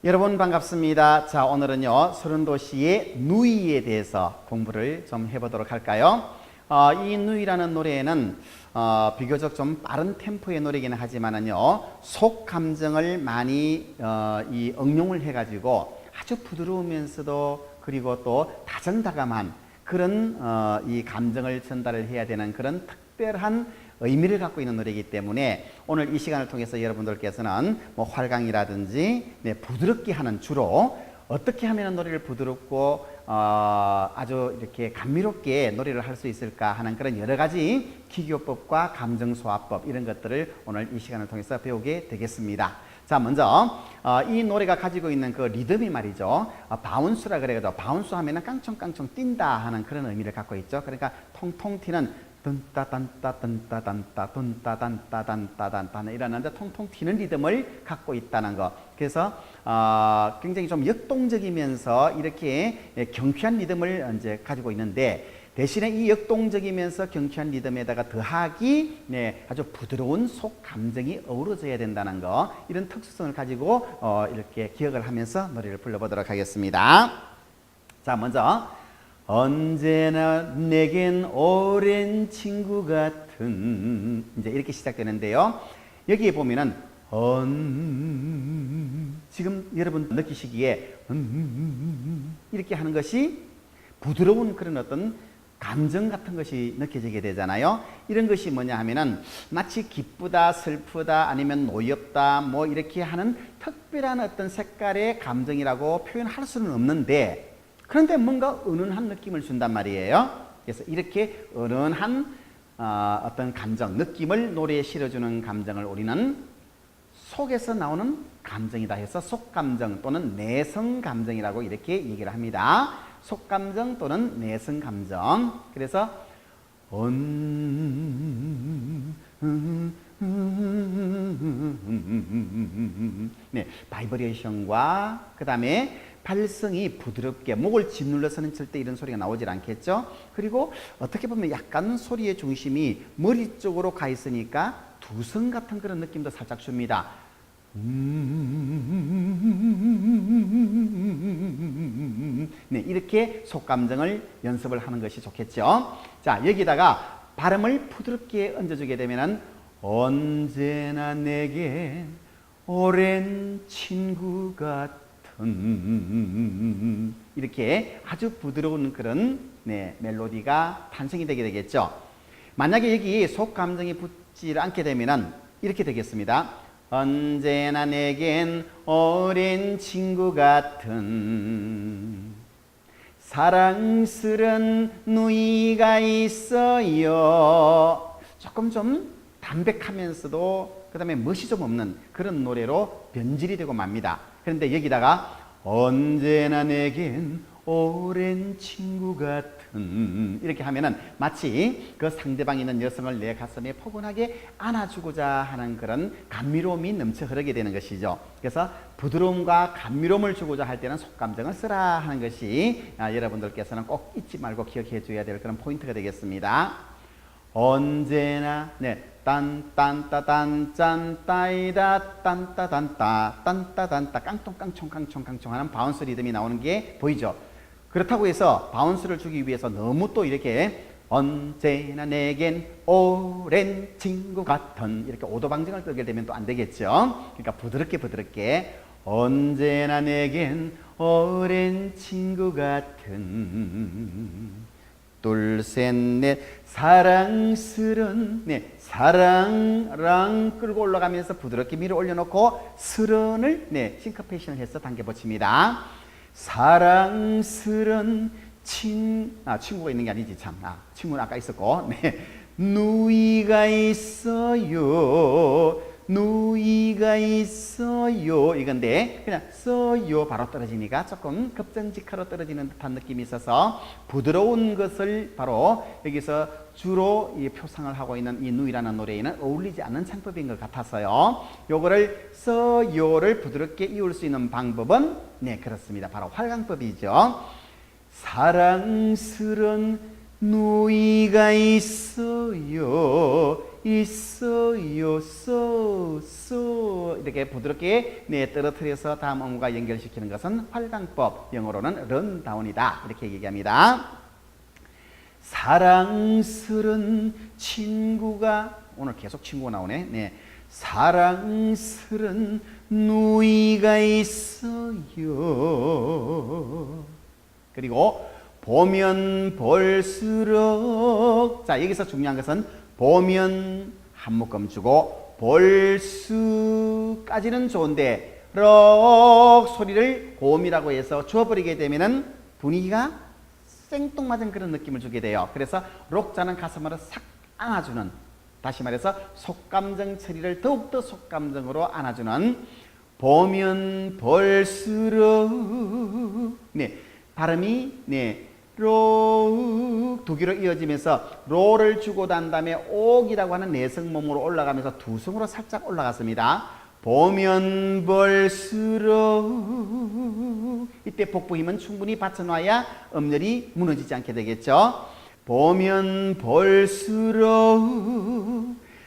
여러분 반갑습니다. 자, 오늘은요 서른도시의 누이에 대해서 공부를 좀 해보도록 할까요? 이 누이라는 노래는 비교적 좀 빠른 템포의 노래이긴 하지만은요 속 감정을 많이 응용을 해가지고 아주 부드러우면서도 그리고 또 다정다감한 그런 이 감정을 전달을 해야 되는 그런 특별한 의미를 갖고 있는 노래이기 때문에 오늘 이 시간을 통해서 여러분들께서는 뭐 활강이라든지 부드럽게 하는, 주로 어떻게 하면 노래를 부드럽고 아주 이렇게 감미롭게 노래를 할 수 있을까 하는 그런 여러 가지 기교법과 감정소화법, 이런 것들을 오늘 이 시간을 통해서 배우게 되겠습니다. 자, 먼저 이 노래가 가지고 있는 그 리듬이 말이죠, 바운스라 그래가지고, 바운스 하면은 깡총깡총 뛴다 하는 그런 의미를 갖고 있죠. 그러니까 통통 튀는 든따단따 든따단따 든따단따단따단따단 이러는데 통통 튀는 리듬을 갖고 있다는 거. 그래서 굉장히 좀 역동적이면서 이렇게 경쾌한 리듬을 이제 가지고 있는데, 대신에 이 역동적이면서 경쾌한 리듬에다가 더하기 아주 부드러운 속 감정이 어우러져야 된다는 거, 이런 특수성을 가지고 이렇게 기억을 하면서 노래를 불러보도록 하겠습니다. 자, 먼저 언제나 내겐 오랜 친구 같은, 이제 이렇게 시작되는데요. 여기에 보면은 지금 여러분 느끼시기에 이렇게 하는 것이 부드러운 그런 어떤 감정 같은 것이 느껴지게 되잖아요. 이런 것이 뭐냐 하면은 마치 기쁘다, 슬프다, 아니면 노엽다, 뭐 이렇게 하는 특별한 어떤 색깔의 감정이라고 표현할 수는 없는데, 그런데 뭔가 은은한 느낌을 준단 말이에요. 그래서 이렇게 은은한 어떤 감정, 느낌을 노래에 실어주는 감정을 우리는 속에서 나오는 감정이다 해서 속감정 또는 내성감정이라고 이렇게 얘기를 합니다. 속감정 또는 내성감정. 그래서 바이브레이션과 그 다음에 발성이 부드럽게 목을 짓눌러서는 절대 이런 소리가 나오질 않겠죠. 그리고 어떻게 보면 약간 소리의 중심이 머리 쪽으로 가 있으니까 두성 같은 그런 느낌도 살짝 줍니다. 이렇게 속감정을 연습을 하는 것이 좋겠죠. 자, 여기다가 발음을 부드럽게 얹어주게 되면은 언제나 내게 오랜 친구 같은, 이렇게 아주 부드러운 그런 멜로디가 탄생이 되게 되겠죠. 만약에 여기 속 감정이 붙지 않게 되면은 이렇게 되겠습니다. 언제나 내겐 오랜 친구 같은 사랑스런 누이가 있어요. 조금 좀 담백하면서도 그 다음에 멋이 좀 없는 그런 노래로 변질이 되고 맙니다. 그런데 여기다가 언제나 내겐 오랜 친구 같은, 이렇게 하면은 마치 그 상대방이 있는 여성을 내 가슴에 포근하게 안아주고자 하는 그런 감미로움이 넘쳐 흐르게 되는 것이죠. 그래서 부드러움과 감미로움을 주고자 할 때는 속감정을 쓰라 하는 것이 여러분들께서는 꼭 잊지 말고 기억해 줘야 될 그런 포인트가 되겠습니다. 언제나 딴딴따단 짠따이다 딴따단따 딴따단따 깡통깡총깡총깡총 하는 바운스 리듬이 나오는 게 보이죠. 그렇다고 해서 바운스를 주기 위해서 너무 또 이렇게 언제나 내겐 오랜 친구 같은 이렇게 오도방정을 뜨게 되면 또 안 되겠죠. 그러니까 부드럽게 언제나 내겐 오랜 친구 같은 둘, 셋, 넷, 사랑스런, 사랑랑 끌고 올라가면서 부드럽게 밀어 올려놓고 스런을 싱커페이션을 해서 당겨붙입니다. 사랑스런 친구가 있는 게 아니지 참. 친구는 아까 있었고, 누이가 있어요. 누이가 있어요. 이건데 그냥 써요 바로 떨어지니까 조금 급정직하로 떨어지는 듯한 느낌이 있어서 부드러운 것을 바로 여기서 주로 이 표상을 하고 있는 이 누이라는 노래에는 어울리지 않는 창법인 것 같아서요. 요거를 써요를 부드럽게 이을 수 있는 방법은 그렇습니다. 바로 활강법이죠. 사랑스런 누이가 있어요. 있어요. 이렇게 부드럽게 네, 떨어뜨려서 다음 음과 연결시키는 것은 활강법, 영어로는 런다운이다. 이렇게 얘기합니다. 사랑스런 친구가, 오늘 계속 친구가 나오네. 네. 사랑스런 누이가 있어요. 그리고 보면 볼수록, 자 여기서 중요한 것은 보면 한 묶음 주고 볼수까지는 좋은데 록 소리를 고음이라고 해서 주어버리게 되면은 분위기가 생뚱맞은 그런 느낌을 주게 돼요. 그래서 록자는 가슴으로 싹 안아주는, 다시 말해서 속감정 처리를 더욱더 속감정으로 안아주는, 보면 볼수록, 네, 발음이 네, 록 두 개로 이어지면서 로를 주고 난 다음에 옥이라고 하는 내성 몸으로 올라가면서 두 성으로 살짝 올라갔습니다. 보면 볼수록, 이때 복부 힘은 충분히 받쳐놔야 음열이 무너지지 않게 되겠죠. 보면 볼수록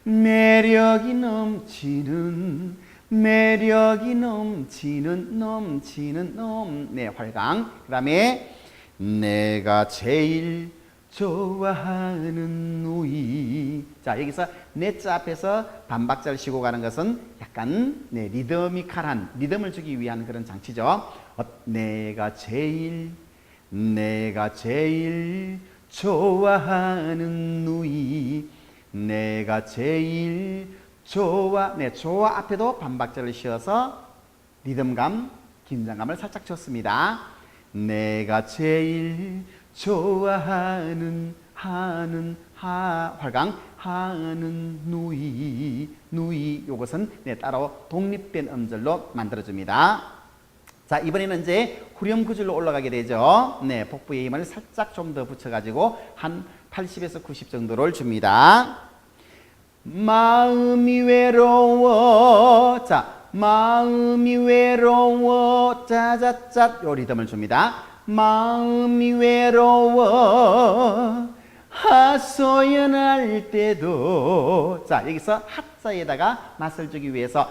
매력이 넘치는, 매력이 넘치는, 네, 활강. 그 다음에 내가 제일 좋아하는 누이. 자 여기서 내자 앞에서 반박자를 쉬고 가는 것은 약간 네, 리드미컬한 리듬을 주기 위한 그런 장치죠. 내가 제일 좋아하는 누이, 내가 제일 좋아, 네, 좋아 앞에도 반박자를 씌워서 리듬감, 긴장감을 살짝 줬습니다. 내가 제일 좋아하는 활강 하는 누이, 요것은 네, 따로 독립된 음절로 만들어줍니다. 자 이번에는 이제 후렴 구절로 올라가게 되죠. 네, 복부의 힘을 살짝 좀 더 붙여가지고 한 80에서 90 정도를 줍니다. 마음이 외로워, 자 마음이 외로워, 짜자짜 요 리듬을 줍니다. 마음이 외로워 하소연할 때도, 자 여기서 하자에다가 맛을 주기 위해서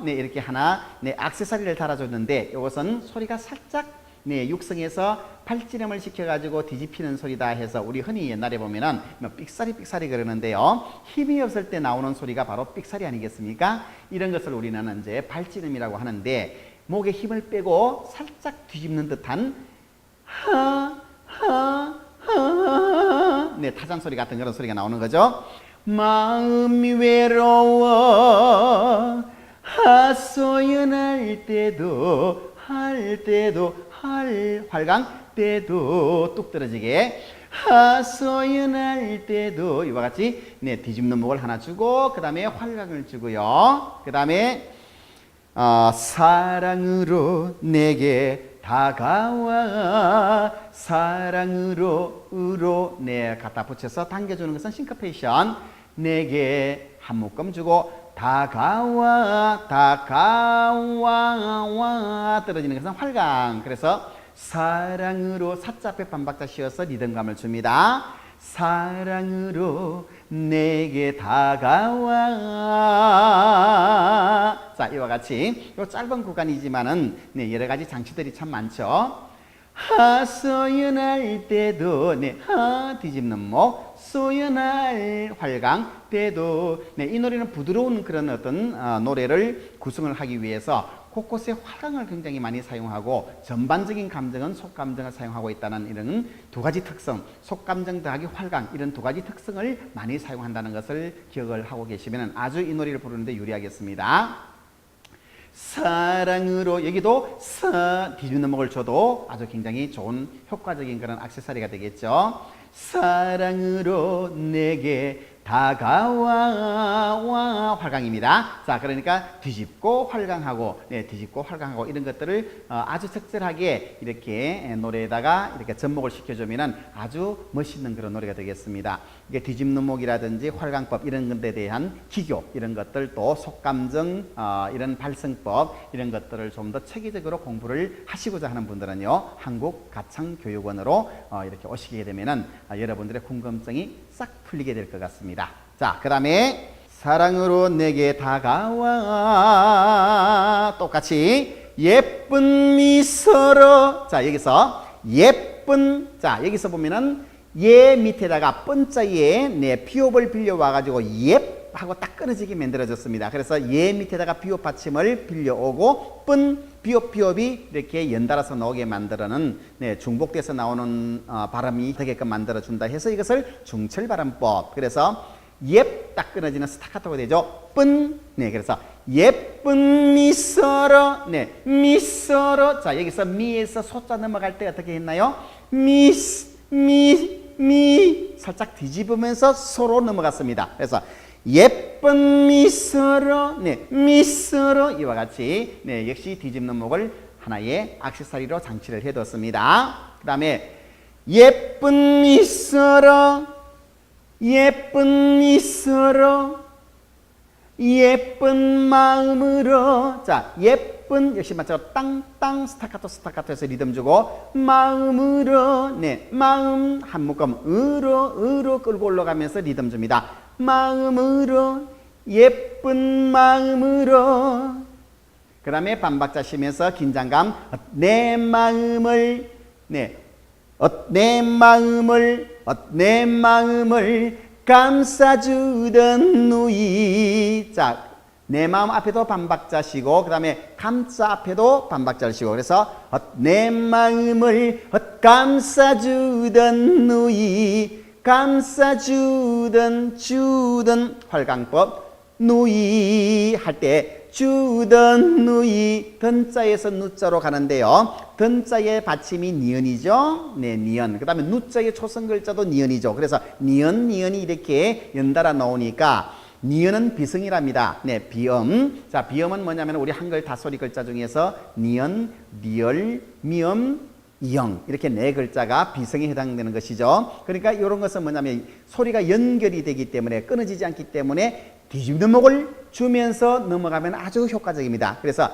네 이렇게 하나 네 액세서리를 달아줬는데 이것은 소리가 살짝 네 육성에서 팔찌름을 시켜가지고 뒤집히는 소리다 해서 우리 흔히 옛날에 보면은 삑사리 그러는데요. 힘이 없을 때 나오는 소리가 바로 삑사리 아니겠습니까? 이런 것을 우리는 이제 팔찌름이라고 하는데 목에 힘을 빼고 살짝 뒤집는 듯한 네 타잔 소리 같은 그런 소리가 나오는 거죠. 마음이 외로워 하소연할 때도, 활강 때도 뚝 떨어지게 하소연할 때도 이와 같이 네 뒤집는 목을 하나 주고 그 다음에 활강을 주고요. 그 다음에 사랑으로 내게 다가와, 사랑으로 네 갖다 붙여서 당겨주는 것은 싱커페이션. 내게 한 묶음 주고 다가와 떨어지는 것은 활강. 그래서 사랑으로 사자 앞에 반박자 씌워서 리듬감을 줍니다. 사랑으로 내게 다가와. 자 이와 같이 요 짧은 구간이지만은 네, 여러 가지 장치들이 참 많죠. 하소연할 때도 네, 뒤집는 목, 소연할 활강 때도 네, 이 노래는 부드러운 그런 어떤 노래를 구성을 하기 위해서 곳곳에 활강을 굉장히 많이 사용하고 전반적인 감정은 속감정을 사용하고 있다는 이런 두 가지 특성, 속감정 더하기 활강 이런 두 가지 특성을 많이 사용한다는 것을 기억을 하고 계시면 아주 이 노래를 부르는데 유리하겠습니다. 사랑으로 여기도 뒤집는 목을 줘도 아주 굉장히 좋은 효과적인 그런 액세서리가 되겠죠. 사랑으로 내게 다가와 활강입니다. 자 그러니까 뒤집고 활강하고 네, 뒤집고 활강하고 이런 것들을 아주 적절하게 이렇게 노래에다가 이렇게 접목을 시켜주면 아주 멋있는 그런 노래가 되겠습니다. 이게 뒤집는 목이라든지 활강법 이런 것에 대한 기교 이런 것들 또 속감정 이런 발성법 이런 것들을 좀 더 체계적으로 공부를 하시고자 하는 분들은요 한국가창교육원으로 이렇게 오시게 되면은 여러분들의 궁금증이 싹 풀리게 될 것 같습니다. 자, 그 다음에 사랑으로 내게 다가와. 똑같이 예쁜 미소로. 자, 여기서 예쁜, 자, 여기서 보면은 예 밑에다가 뻔자에 네 비읍을 빌려와 가지고 예 하고 딱 끊어지게 만들어졌습니다. 그래서 예 밑에다가 비읍 받침을 빌려오고 뻔 비읍이 이렇게 연달아서 나오게 만들어는 네, 중복돼서 나오는 발음이 되게끔 만들어준다 해서 이것을 중철발음법. 그래서 예 딱 끊어지는 스타카토가 되죠. 뻔. 네, 그래서 예쁜 미소로. 네, 미소로. 자, 여기서 미에서 소자 넘어갈 때 어떻게 했나요? 미 살짝 뒤집으면서 소로 넘어갔습니다. 그래서 예쁜 미소로. 네, 미소로. 이와 같이 네, 역시 뒤집는 목을 하나의 액세서리로 장치를 해뒀습니다. 그 다음에 예쁜 미소로. 예쁜 미소로. 예쁜 마음으로. 자, 예쁜 역시 마찬가지로 땅땅 스타카토 해서 리듬 주고 마음으로. 네, 마음 한 묶음 으로 끌고 올라가면서 리듬 줍니다. 마음으로. 예쁜 마음으로. 그 다음에 반박자 쉬면서 긴장감. 내 마음을. 네, 내 마음을 감싸주던 누이. 자, 내 마음 앞에도 반박자 쉬고 그 다음에 감자 앞에도 반박자를 쉬고 그래서 내 마음을 감싸주던 누이. 감싸주던 주던 활강법. 누이 할 때 주던 누이 던자에서 누자로 가는데요. 던자의 받침이 니은이죠. 네, 니은. 그 다음에 누자의 초성 글자도 니은이죠. 그래서 니은이 이렇게 연달아 나오니까 니은은 비성이랍니다. 네, 비음. 자, 비음은 뭐냐면 우리 한글 다소리 글자 중에서 니은, 리을, 미음, 이영 이렇게 네 글자가 비성에 해당되는 것이죠. 그러니까 이런 것은 뭐냐면 소리가 연결이 되기 때문에 끊어지지 않기 때문에 뒤집는 목을 주면서 넘어가면 아주 효과적입니다. 그래서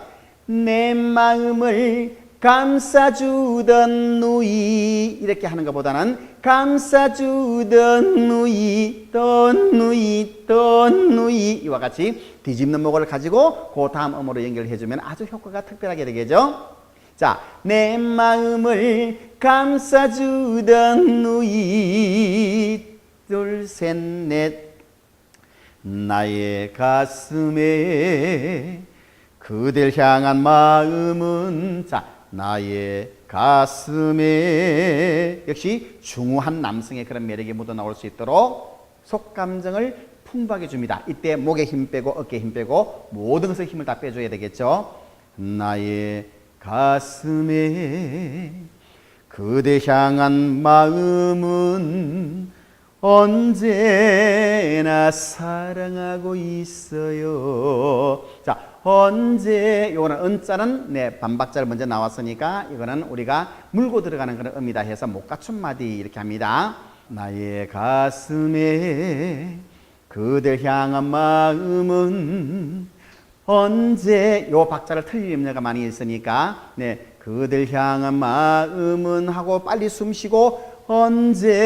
내 마음을 감싸주던 누이 이렇게 하는 것보다는 감싸주던 누이 던 누이 이와 같이 뒤집는 목을 가지고 그 다음 음으로 연결해주면 아주 효과가 특별하게 되겠죠. 자, 내 마음을 감싸주던 누이 둘, 셋, 넷 나의 가슴에 그댈 향한 마음은 자 나의 가슴에 역시 중후한 남성의 그런 매력이 묻어나올 수 있도록 속감정을 풍부하게 줍니다. 이때 목에 힘 빼고 어깨에 힘 빼고 모든 것에 힘을 다 빼줘야 되겠죠. 나의 가슴에 그대 향한 마음은 언제나 사랑하고 있어요. 자, 언제 요거는 은자는 네 반박자를 먼저 나왔으니까 이거는 우리가 물고 들어가는 그런 음이다 해서 목갖춤 마디 이렇게 합니다. 나의 가슴에 그댈 향한 마음은 언제 요 박자를 틀릴 염려가 많이 있으니까 네 그댈 향한 마음은 하고 빨리 숨 쉬고 언제나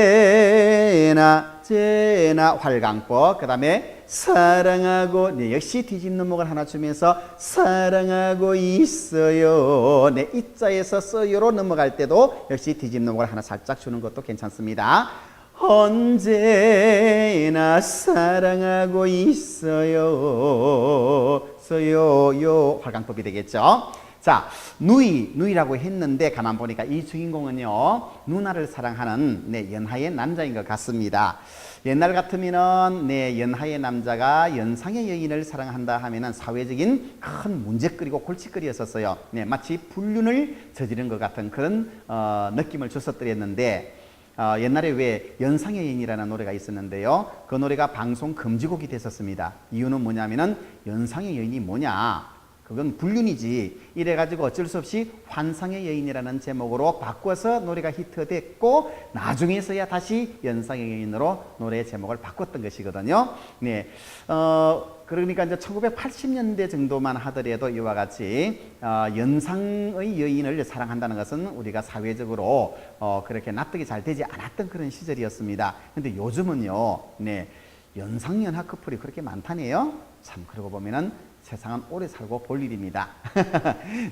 활강법 그 다음에 사랑하고 네, 역시 뒤집는 목을 하나 주면서 사랑하고 있어요. 네, 이자에서 써요로 넘어갈 때도 역시 뒤집는 목을 하나 살짝 주는 것도 괜찮습니다. 언제나 사랑하고 있어요. 써요 활강법이 되겠죠. 자, 누이라고 했는데 가만 보니까 이 주인공은요 누나를 사랑하는 네, 연하의 남자인 것 같습니다. 옛날 같으면은 네, 연하의 남자가 연상의 여인을 사랑한다 하면은 사회적인 큰 문제거리고 골칫거리였었어요. 네, 마치 불륜을 저지른 것 같은 그런 느낌을 줬었더랬는데 옛날에 왜 연상의 여인이라는 노래가 있었는데요. 그 노래가 방송 금지곡이 됐었습니다. 이유는 뭐냐면은 연상의 여인이 뭐냐? 그건 불륜이지. 이래가지고 어쩔 수 없이 환상의 여인이라는 제목으로 바꿔서 노래가 히트됐고 나중에서야 다시 연상의 여인으로 노래의 제목을 바꿨던 것이거든요. 네, 그러니까 이제 1980년대 정도만 하더라도 이와 같이 연상의 여인을 사랑한다는 것은 우리가 사회적으로 그렇게 납득이 잘 되지 않았던 그런 시절이었습니다. 근데 요즘은요, 네. 연상연하 커플이 그렇게 많다네요. 참 그러고 보면은 세상은 오래 살고 볼 일입니다.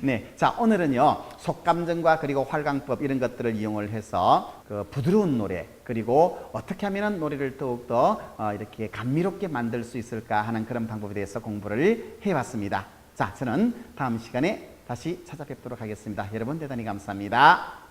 네, 자 오늘은요 속감정과 그리고 활강법 이런 것들을 이용을 해서 그 부드러운 노래 그리고 어떻게 하면은 노래를 더욱더 이렇게 감미롭게 만들 수 있을까 하는 그런 방법에 대해서 공부를 해봤습니다. 자, 저는 다음 시간에 다시 찾아뵙도록 하겠습니다. 여러분 대단히 감사합니다.